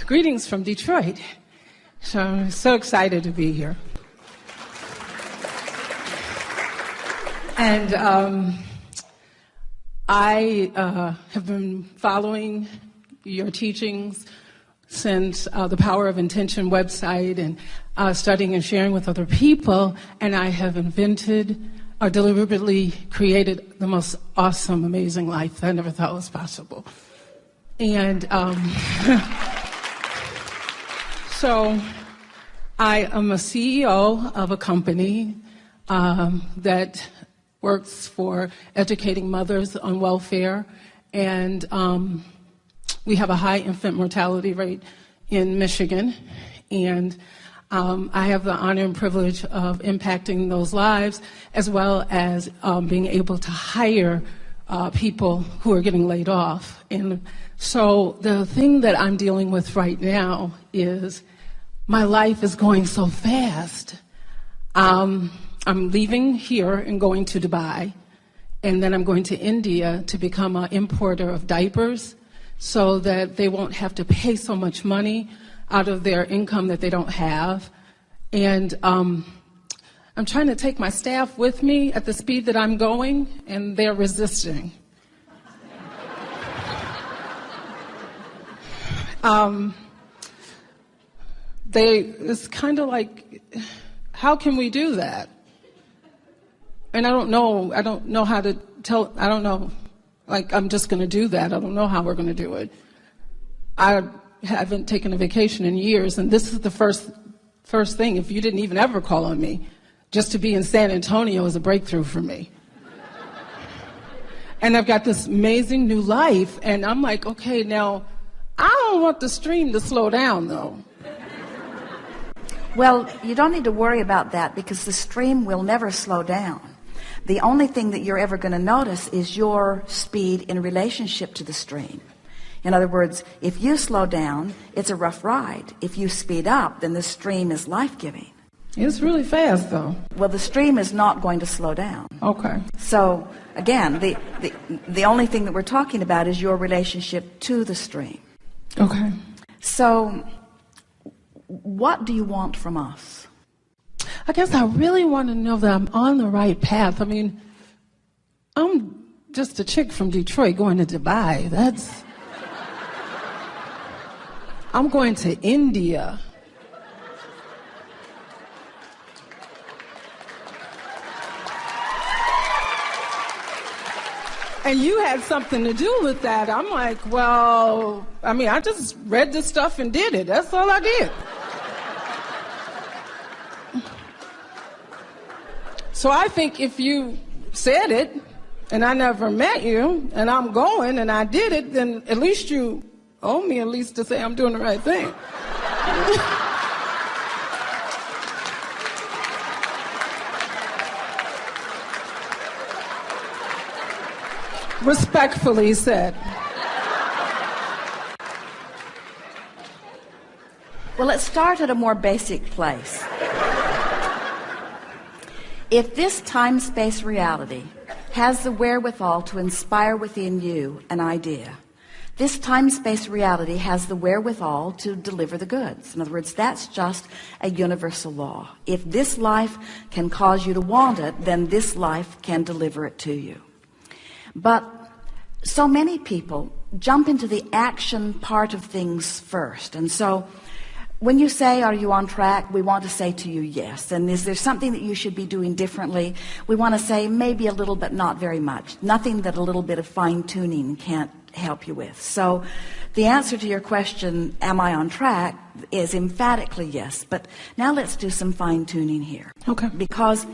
Greetings from Detroit. So I'm so excited to be here. And I have been following your teachings since the Power of Intention website and studying and sharing with other people, and I have invented or deliberately created the most awesome, amazing life that I never thought was possible. And so I am a CEO of a company that works for educating mothers on welfare, and we have a high infant mortality rate in Michigan, and I have the honor and privilege of impacting those lives, as well as being able to hire people who are getting laid off. And so the thing that I'm dealing with right now is my life is going so fast. I'm leaving here and going to Dubai, and then I'm going to India to become an importer of diapers so that they won't have to pay so much money out of their income that they don't have. And I'm trying to take my staff with me at the speed that I'm going, and they're resisting. It's kind of like, how can we do that? And I don't know how to tell, I don't know, like, I'm just going to do that. I don't know how we're going to do it. I haven't taken a vacation in years, and this is the first thing. If you didn't even ever call on me, just to be in San Antonio is a breakthrough for me. And I've got this amazing new life, and I'm like, okay, now, I don't want the stream to slow down, though. Well, you don't need to worry about that because the stream will never slow down. The only thing that you're ever going to notice is your speed in relationship to the stream. In other words, if you slow down, it's a rough ride. If you speed up, then the stream is life-giving. It's really fast, though. Well, the stream is not going to slow down. Okay. So, again, the only thing that we're talking about is your relationship to the stream. Okay. So, what do you want from us? I guess I really want to know that I'm on the right path. I mean, I'm just a chick from Detroit going to Dubai. I'm going to India. And you had something to do with that. I'm like, well, I mean, I just read this stuff and did it. That's all I did. So I think if you said it, and I never met you, and I'm going, and I did it, then at least you owe me at least to say I'm doing the right thing. Respectfully said. Well, let's start at a more basic place. If this time-space reality has the wherewithal to inspire within you an idea, this time-space reality has the wherewithal to deliver the goods. In other words, that's just a universal law. If this life can cause you to want it, then this life can deliver it to you. But so many people jump into the action part of things first. And so when you say, are you on track? We want to say to you, yes. And is there something that you should be doing differently? We want to say maybe a little, but not very much. Nothing that a little bit of fine-tuning can't help you with. So the answer to your question, am I on track, is emphatically yes. But now let's do some fine-tuning here. Okay. Because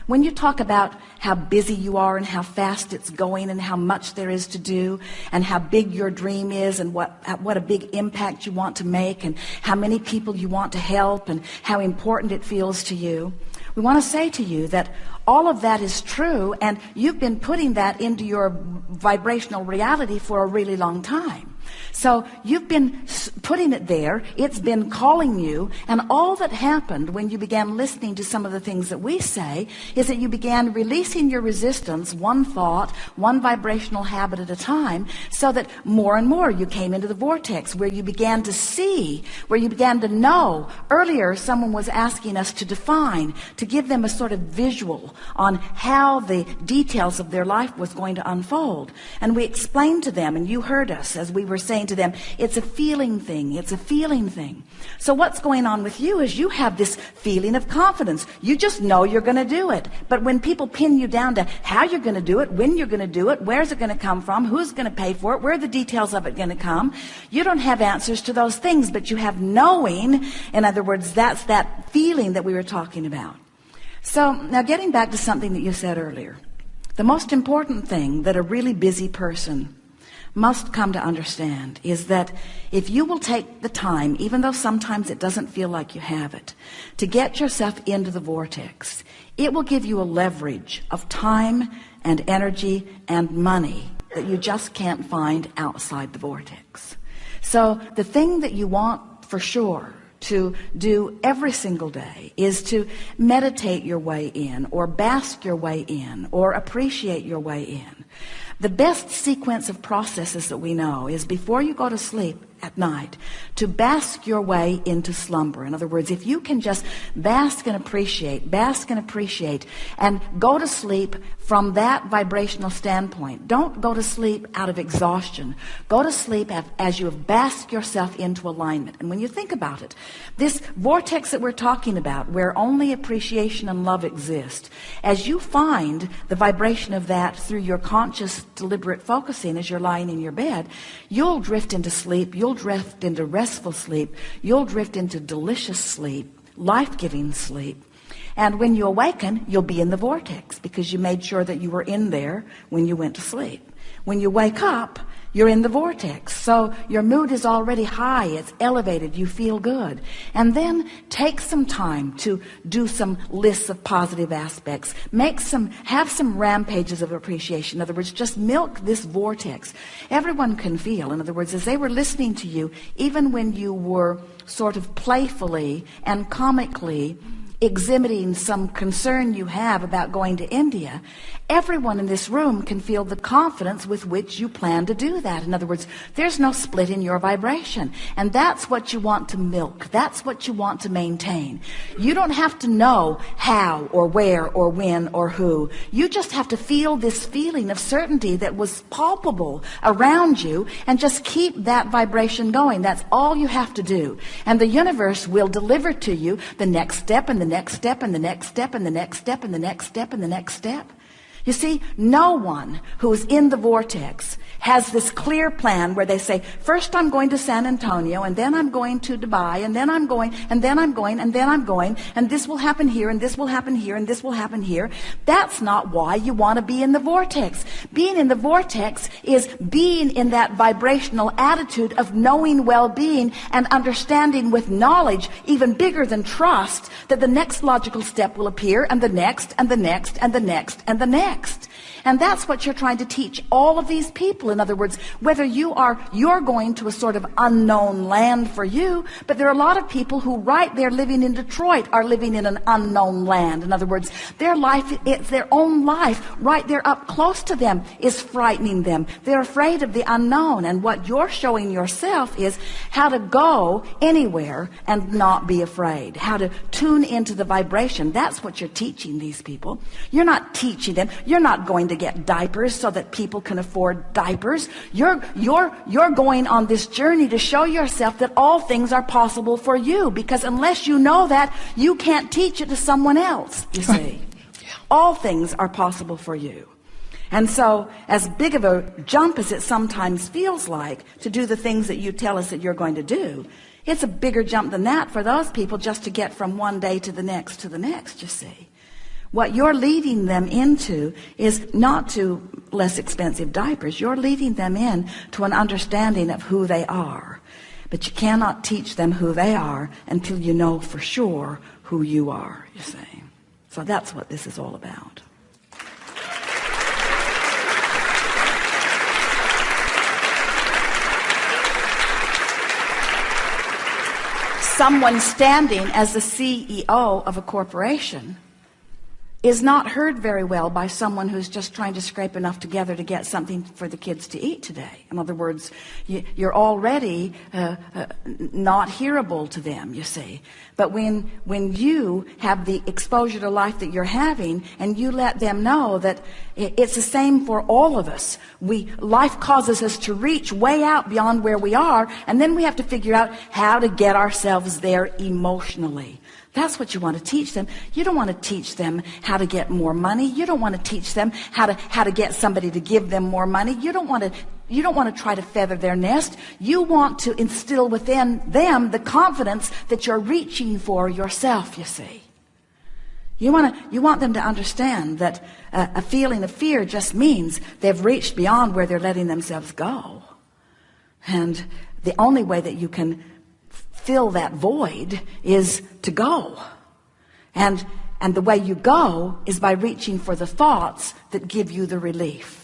when you talk about how busy you are and how fast it's going and how much there is to do and how big your dream is and what a big impact you want to make and how many people you want to help and how important it feels to you, we want to say to you that all of that is true, and you've been putting that into your vibrational reality for a really long time. So you've been putting it there. It's been calling you. And all that happened when you began listening to some of the things that we say is that you began releasing your resistance, one thought, one vibrational habit at a time, so that more and more you came into the vortex where you began to see, where you began to know. Earlier, someone was asking us to define, to give them a sort of visual on how the details of their life was going to unfold. And we explained to them, and you heard us as we were saying to them, it's a feeling thing. It's a feeling thing. So what's going on with you is you have this feeling of confidence. You just know you're going to do it. But when people pin you down to how you're going to do it, when you're going to do it, where's it going to come from, who's going to pay for it, where are the details of it going to come, you don't have answers to those things, but you have knowing. In other words, that's that feeling that we were talking about. So now getting back to something that you said earlier, the most important thing that a really busy person must come to understand is that if you will take the time, even though sometimes it doesn't feel like you have it, to get yourself into the vortex, it will give you a leverage of time and energy and money that you just can't find outside the vortex. So the thing that you want for sure to do every single day is to meditate your way in, or bask your way in, or appreciate your way in. The best sequence of processes that we know is before you go to sleep at night, to bask your way into slumber. In other words, if you can just bask and appreciate, and go to sleep from that vibrational standpoint. Don't go to sleep out of exhaustion. Go to sleep as you have basked yourself into alignment. And when you think about it, this vortex that we're talking about, where only appreciation and love exist, as you find the vibration of that through your conscious, deliberate focusing as you're lying in your bed, you'll drift into sleep, you'll drift into restful sleep, you'll drift into delicious sleep, life-giving sleep. And when you awaken, you'll be in the vortex because you made sure that you were in there when you went to sleep. When you wake up, you're in the vortex. So your mood is already high, it's elevated, you feel good. And then take some time to do some lists of positive aspects. Have some rampages of appreciation. In other words, just milk this vortex. Everyone can feel. In other words, as they were listening to you, even when you were sort of playfully and comically exhibiting some concern you have about going to India, everyone in this room can feel the confidence with which you plan to do that. In other words, there's no split in your vibration. And that's what you want to milk. That's what you want to maintain. You don't have to know how or where or when or who. You just have to feel this feeling of certainty that was palpable around you and just keep that vibration going. That's all you have to do. And the universe will deliver to you the next step and the next step and the next step and the next step and the next step and the next step. You see, no one who is in the vortex has this clear plan where they say, first I'm going to San Antonio, and then I'm going to Dubai, and then I'm going, and then I'm going, and then I'm going, and this will happen here, and this will happen here, and this will happen here. That's not why you want to be in the vortex. Being in the vortex is being in that vibrational attitude of knowing well-being and understanding with knowledge, even bigger than trust, that the next logical step will appear, and the next, and the next, and the next, and the next. And that's what you're trying to teach all of these people. In other words, whether you're going to a sort of unknown land for you, but there are a lot of people who right there living in Detroit are living in an unknown land. In other words, their life, it's their own life right there up close to them is frightening them. They're afraid of the unknown. And what you're showing yourself is how to go anywhere and not be afraid. How to tune into the vibration. That's what you're teaching these people. You're not teaching them. You're not going to get diapers so that people can afford diapers. You're going on this journey to show yourself that all things are possible for you, because unless you know that, you can't teach it to someone else, you see. Yeah. All things are possible for you. And so, as big of a jump as it sometimes feels like to do the things that you tell us that you're going to do, it's a bigger jump than that for those people just to get from one day to the next, you see. What you're leading them into is not to less expensive diapers. You're leading them in to an understanding of who they are. But you cannot teach them who they are until you know for sure who you are, you see. So that's what this is all about. someone standing as the CEO of a corporation is not heard very well by someone who's just trying to scrape enough together to get something for the kids to eat today. In other words, you're already not hearable to them, you see. But when you have the exposure to life that you're having, and you let them know that it's the same for all of us. Life causes us to reach way out beyond where we are, and then we have to figure out how to get ourselves there emotionally. That's what you want to teach them. You don't want to teach them how to get more money. You don't want to teach them how to get somebody to give them more money. You don't want to try to feather their nest. You want to instill within them the confidence that you're reaching for yourself, you see. You want them to understand that a feeling of fear just means they've reached beyond where they're letting themselves go. And the only way that you can fill that void is to go. And the way you go is by reaching for the thoughts that give you the relief.